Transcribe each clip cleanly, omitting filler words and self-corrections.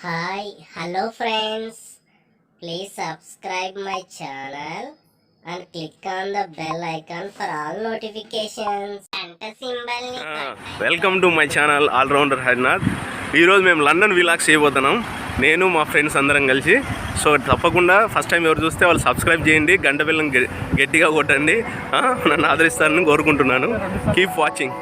Hi, hello friends. Please subscribe my channel and click on the bell icon for all notifications. Enter symbol ni welcome to my channel all rounder Harinath. ఈరోజు మేము London vlogs చేయబోతున్నాం, నేను మా friends అందరం కలిసి. So తప్పకుండా first time ఎవరు చూస్తే వాళ్ళు సబ్స్క్రైబ్ చేయండి, గంట బెల్లం గట్టిగా కొట్టండి, నన్ను ఆదరిస్తారని కోరుకుంటున్నాను. Keep watching.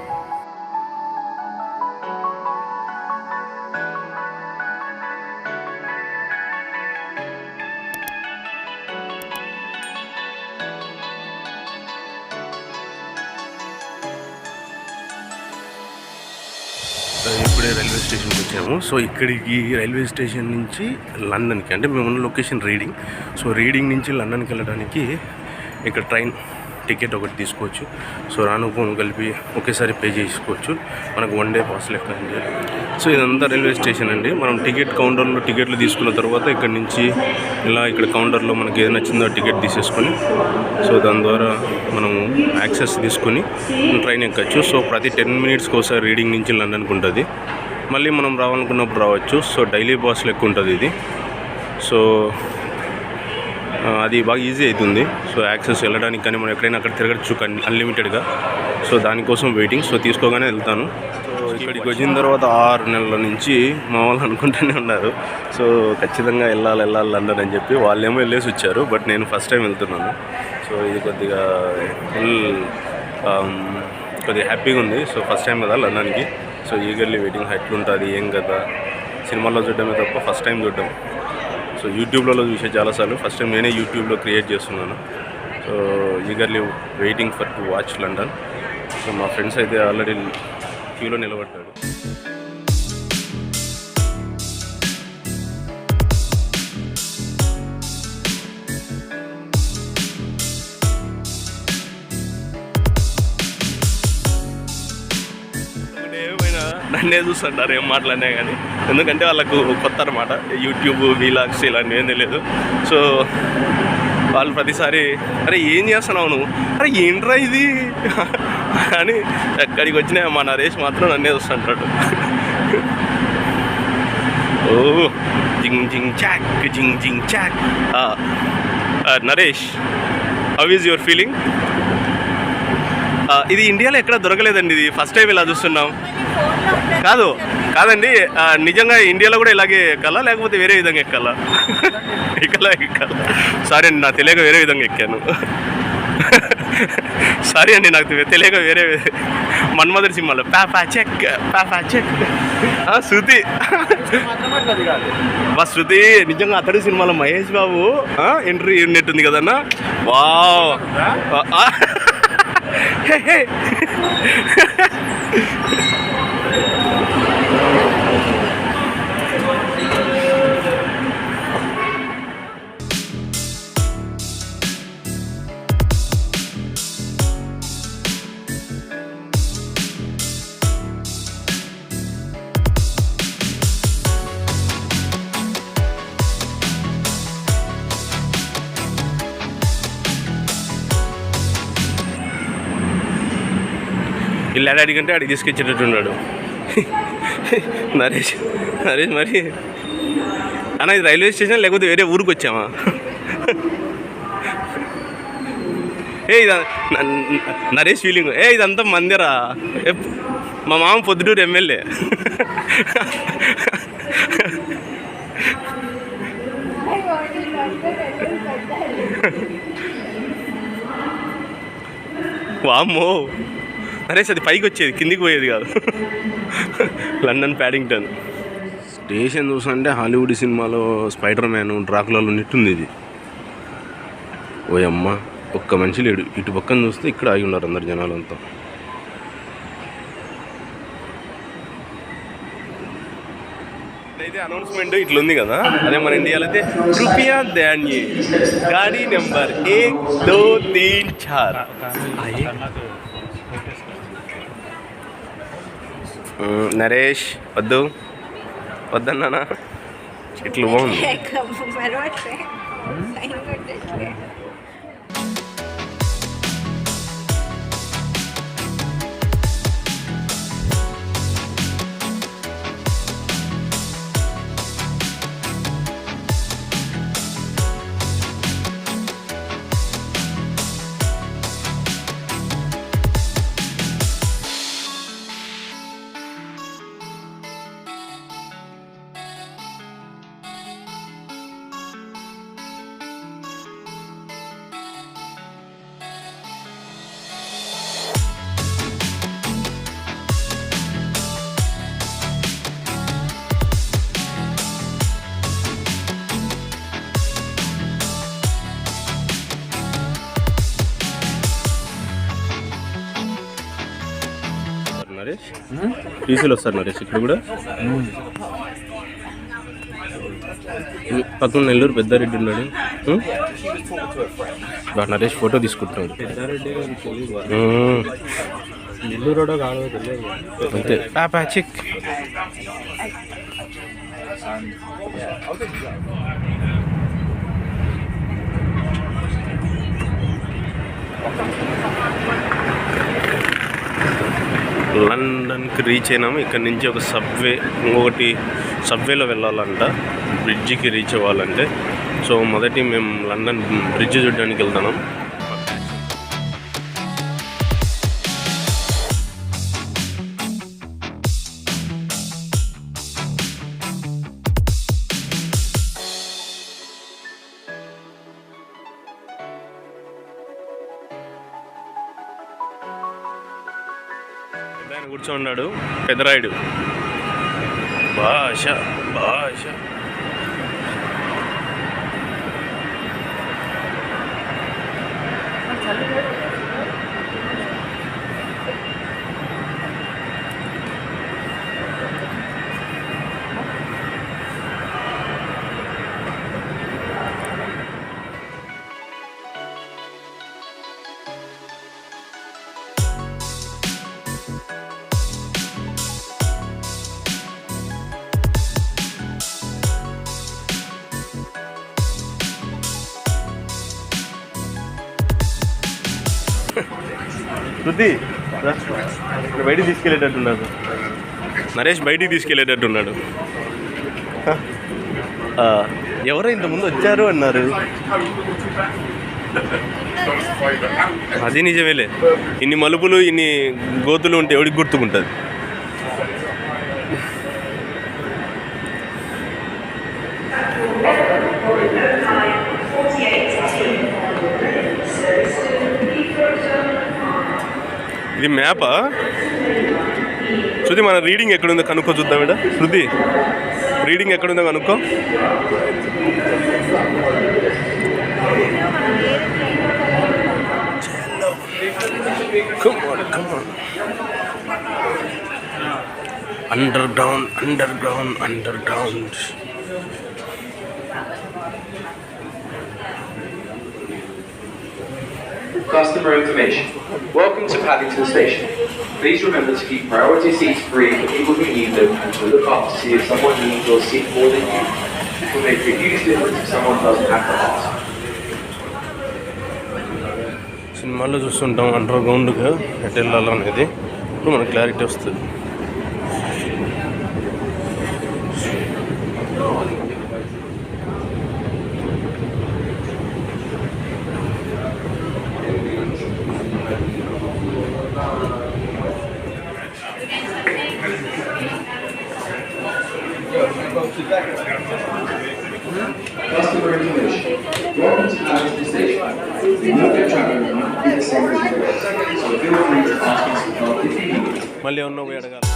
ఇప్పుడే రైల్వే స్టేషన్కి వచ్చాము. సో ఇక్కడికి రైల్వే స్టేషన్ నుంచి లండన్కి, అంటే మేము ఉన్న లొకేషన్ రీడింగ్. సో రీడింగ్ నుంచి లండన్కి వెళ్ళడానికి ఇక్కడ ట్రైన్ టికెట్ ఒకటి తీసుకోవచ్చు. సో రాను పోను కలిపి ఒకేసారి పే చేసుకోవచ్చు. మనకు 1 డే పాస్ లెక్క అండి. సో ఇదంతా రైల్వే స్టేషన్ అండి. మనం టికెట్ కౌంటర్లో టికెట్లు తీసుకున్న తర్వాత ఇక్కడ నుంచి ఇలా ఇక్కడ కౌంటర్లో మనకి ఏది నచ్చిందో టికెట్ తీసేసుకొని, సో దాని ద్వారా మనం యాక్సెస్ తీసుకొని ట్రైన్ ఎక్కచ్చు. సో ప్రతి 10 మినిట్స్కి ఒకసారి రీడింగ్ నుంచి లండన్కి ఉంటుంది. మళ్ళీ మనం రావాలనుకున్నప్పుడు రావచ్చు. సో డైలీ పాస్ లెక్క ఉంటుంది ఇది. సో అది బాగా ఈజీ అవుతుంది. సో యాక్సెస్ వెళ్ళడానికి కానీ మనం ఎక్కడైనా అక్కడ తిరగచ్చు అన్లిమిటెడ్గా. సో దానికోసం వెయిటింగ్. సో తీసుకోగానే వెళ్తాను. సో ఇక్కడికి వచ్చిన తర్వాత 6 నెలల నుంచి మా వాళ్ళు అనుకుంటూనే ఉన్నారు, సో ఖచ్చితంగా వెళ్ళాలి లండన్ అని చెప్పి. వాళ్ళేమో వెళ్ళేసి వచ్చారు, బట్ నేను ఫస్ట్ టైం వెళ్తున్నాను. సో ఇది కొద్దిగా హ్యాపీగా ఉంది. సో ఫస్ట్ టైం కదా లండన్కి. So eagerly waiting. ఎట్లుంటుంది ఏం కదా, సినిమాల్లో చూడడమే తప్ప ఫస్ట్ టైం చూడడం. సో యూట్యూబ్లో చూసే చాలాసార్లు, ఫస్ట్ టైం నేనే యూట్యూబ్లో క్రియేట్ చేస్తున్నాను. So eagerly waiting for to watch London. So మా ఫ్రెండ్స్ అయితే ఆల్రెడీ క్యూలో నిలబడ్డాడు. నన్నే చూస్తుంటారు ఏం మాట్లాడినా కానీ, ఎందుకంటే వాళ్ళకు కొత్త అనమాట యూట్యూబ్ వీలాగ్స్ ఇలాంటివి ఏం తెలియదు. సో వాళ్ళు ప్రతిసారి అరే ఏం చేస్తున్నావు నువ్వు, అరే ఏంట్రా ఇది అని. ఎక్కడికి వచ్చినా మా నరేష్ మాత్రం నన్నే చూస్తుంటాడు. ఓ జింగ్ జింగ్ చాక్ జింగ్ జింగ్ చాక్. Naresh, how is your feeling? ఇది ఇండియాలో ఎక్కడ దొరకలేదండి, ఇది ఫస్ట్ టైం ఇలా చూస్తున్నాం. కాదండి, నిజంగా ఇండియాలో కూడా ఇలాగే ఎక్కాలా లేకపోతే వేరే విధంగా ఎక్కాలా? ఎక్కాలా. సారీ అండి, నాకు తెలియక వేరే విధంగా ఎక్కాను. సారీ అండి, నాకు తెలియక వేరే మన్మధుడి సినిమాలో పాపా చెక్ శృతి శృతి నిజంగా అతడి సినిమాలో మహేష్ బాబు ఎంట్రీ ఉన్నట్టుంది కదన్నా. వావ్. ఇల్లు అడిగంటే అడిగి తీసుకొచ్చేటట్టున్నాడు నరేష్. మరి అన్న ఇది రైల్వే స్టేషన్ లేకపోతే వేరే ఊరికి వచ్చామా? నరేష్ ఫీలింగ్ ఇదంతా మందిరా. మా మామ పొద్దుటూరు ఎమ్మెల్యే. వామ్మో నరేష్, అది పైకి వచ్చేది కిందికి పోయేది కాదు. లండన్ ప్యాడింగ్టన్ స్టేషన్ చూస్తుంటే హాలీవుడ్ సినిమాలో స్పైడర్ మ్యాన్ డ్రాకులలో ఉన్నట్టుంది ఇది. ఓయమ్మ, ఒక్క మనిషి లేడు. ఇటు పక్కన చూస్తే ఇక్కడ ఆగి ఉన్నారు అందరు జనాలంతా. అయితే అనౌన్స్మెంట్ ఇట్లుంది కదా, అదే మన ఇండియాలో అయితే కృపయా ధ్యాన్యే గాడి నెంబర్ 1 2 3 4. నరేష్ వద్దన్నానా, ఇట్లా బాగుంది. టీసీలు వస్తారు నరేష్ ఇక్కడ కూడా. పక్కన నెల్లూరు పెద్దారెడ్డి ఉన్నాడు. నరేష్ ఫోటో తీసుకుంటున్నాడు. నెల్లూరు కాదు అంతే పాపా చిక్. లండన్కి రీచ్ అయినాము. ఇక్కడ నుంచి ఒక ఇంకొకటి సబ్వేలో వెళ్ళాలంట బ్రిడ్జికి రీచ్ అవ్వాలంటే. సో మొదటి మేము లండన్ బ్రిడ్జ్ చూడడానికి వెళ్తున్నాం. ఆయన కూర్చోన్నాడు పెద్దరాయుడు. భాష భాష శృతి బయటికి తీసుకెళ్ళేటట్టున్నాడు. నరేష్ బయటికి తీసుకెళ్ళేటట్టున్నాడు. ఎవరో ఇంతకుముందు వచ్చారు అన్నారు. అది నిజమేలే. ఇన్ని మలుపులు ఇన్ని గోతులు ఉంటే ఎవడికి గుర్తుకుంటుంది. ఇది మ్యాపా? శృతి మన రీడింగ్ ఎక్కడుందో కనుక్కో చూద్దాం. మేడం శృతి రీడింగ్ ఎక్కడుందో కనుక్కో. Under ground under ground under ground. Customer information. Welcome to Paddington Station. Please remember to keep priority seats free for people who need them and to look up to see if someone needs your seat more than you. It will make a huge difference if someone doesn't have to ask. సినిమాల్లో చూస్తుంటాం under గ్రౌండ్గా ఎటు వెళ్ళాలో అనేది. ఇప్పుడు మనకు clarity వస్తుంది. Customer information. Welcome to Paddington Station. We know that traveling will not be the same as before, so feel free to ask us for help if you need it. మళ్ళీ ఏమన్నా పోయి అడగాలి.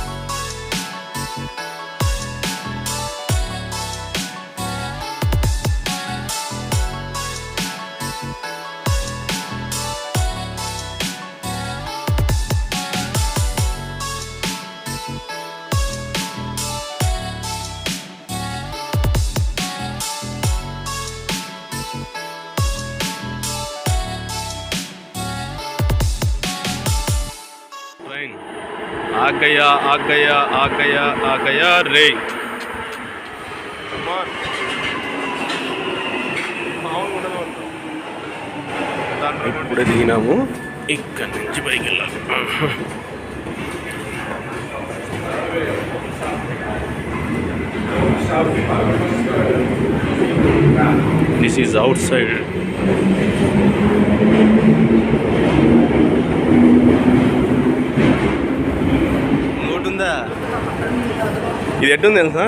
आ गया आ गया आ गया आ गया रे. ఇప్పుడే దిగినాము. ఇక్కడ నుంచి పైకి వెళ్ళాలి. This is out side. ఇది ఎట్టుంది తెలుసా?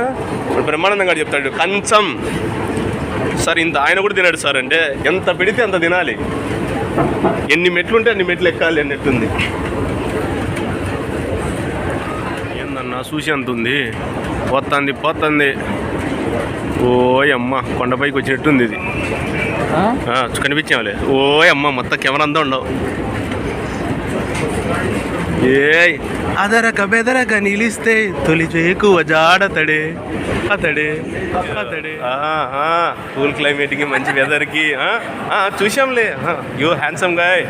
బ్రహ్మానందం గారు చెప్తాడు కంచం సార్. ఇంత ఆయన కూడా తినాడు సార్. అంటే ఎంత పెడితే అంత తినాలి. ఎన్ని మెట్లు ఉంటే అన్ని మెట్లు ఎక్కాలి అన్నట్టుంది. ఏందన్నా చూసి అంత ఉంది. పోతుంది పోతుంది. ఓయమ్మ కొండపైకి వచ్చినట్టుంది ఇది. కనిపించావులే. ఓయమ్మ మొత్తం కెమెరా అంతా ఉండవు. ఏ అదరక బెదరక నిలిస్తే తొలి చేకు జాడతడే అతడే అతడే కూల్ క్లైమేట్కి మంచి వెదర్కి చూసాంలే యో హ్యాండ్సమ్ గాయ్.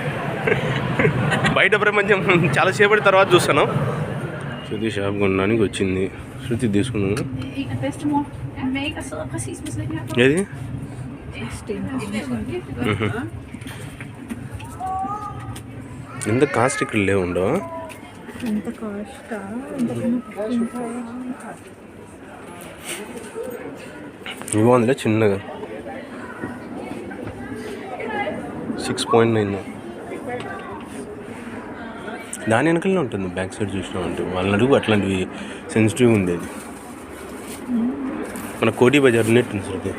బయట ప్రపంచం చాలా సేపటి తర్వాత చూస్తాను. శృతి షాప్ కొనడానికి వచ్చింది. శృతి తీసుకున్నాను. ఏది ఎంత కాస్ట్ ఇక్కడ లేవు ఉండవా? ఇవి బాగుందిలే చిన్నగా 6.9. దాని వెనకలనే ఉంటుంది బ్యాక్ సైడ్ చూసినామంటే. వాళ్ళని అడుగు అట్లాంటివి సెన్సిటివ్ ఉంది. అది మన కోటి బజార్ ఉన్నట్టుంది శృతి.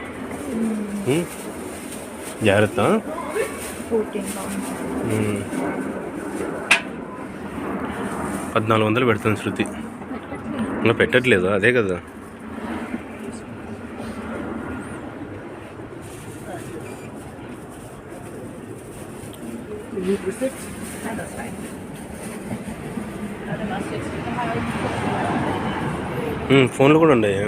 జాగ్రత్త. 1400 పెడుతుంది శృతి. ఇంకా పెట్టట్లేదా? అదే కదా. ఫోన్లు కూడా ఉన్నాయి.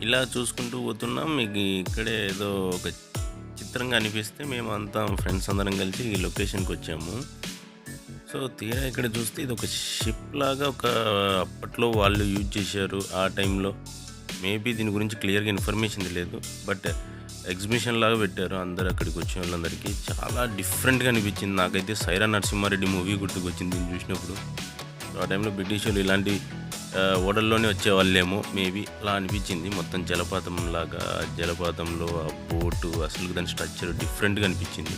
ఇలా చూసుకుంటూ పోతున్నాం. మీకు ఇక్కడే ఏదో ఒక చిత్రంగా అనిపిస్తే మేము అంతా ఫ్రెండ్స్ అందరం కలిసి ఈ లొకేషన్కి వచ్చాము. సో తీరా ఇక్కడ చూస్తే ఇది ఒక షిప్ లాగా అప్పట్లో వాళ్ళు యూజ్ చేశారు ఆ టైంలో. మేబీ దీని గురించి క్లియర్గా ఇన్ఫర్మేషన్ లేదు, బట్ ఎగ్జిబిషన్ లాగా పెట్టారు. అందరు అక్కడికి వచ్చిన వాళ్ళందరికీ చాలా డిఫరెంట్గా అనిపించింది. నాకైతే సైరా నరసింహారెడ్డి మూవీ గుర్తుకొచ్చింది దీన్ని చూసినప్పుడు. ఆ టైంలో బ్రిటిష్ వాళ్ళు ఇలాంటి ఓడల్లోనే వచ్చేవాళ్ళేమో మేబీ అలా అనిపించింది. మొత్తం జలపాతం లాగా, జలపాతంలో ఆ బోటు అసలు దాని స్ట్రక్చర్ డిఫరెంట్గా అనిపించింది.